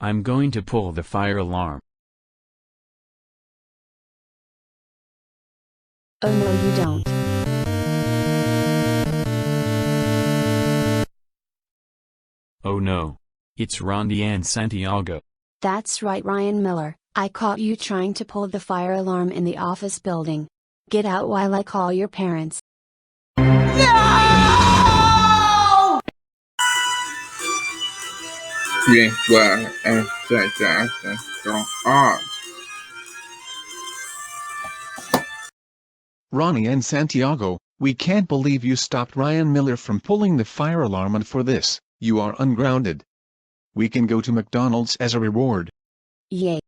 I'm going to pull the fire alarm. Oh no you don't. Oh no. It's Ronnie and Santiago. That's right Ryan Miller, I caught you trying to pull the fire alarm in the office building. Get out while I call your parents. Bien, voilà, ah. Ronnie and Santiago, we can't believe you stopped Ryan Miller from pulling the fire alarm, and for this, you are ungrounded. We can go to McDonald's as a reward. Yay.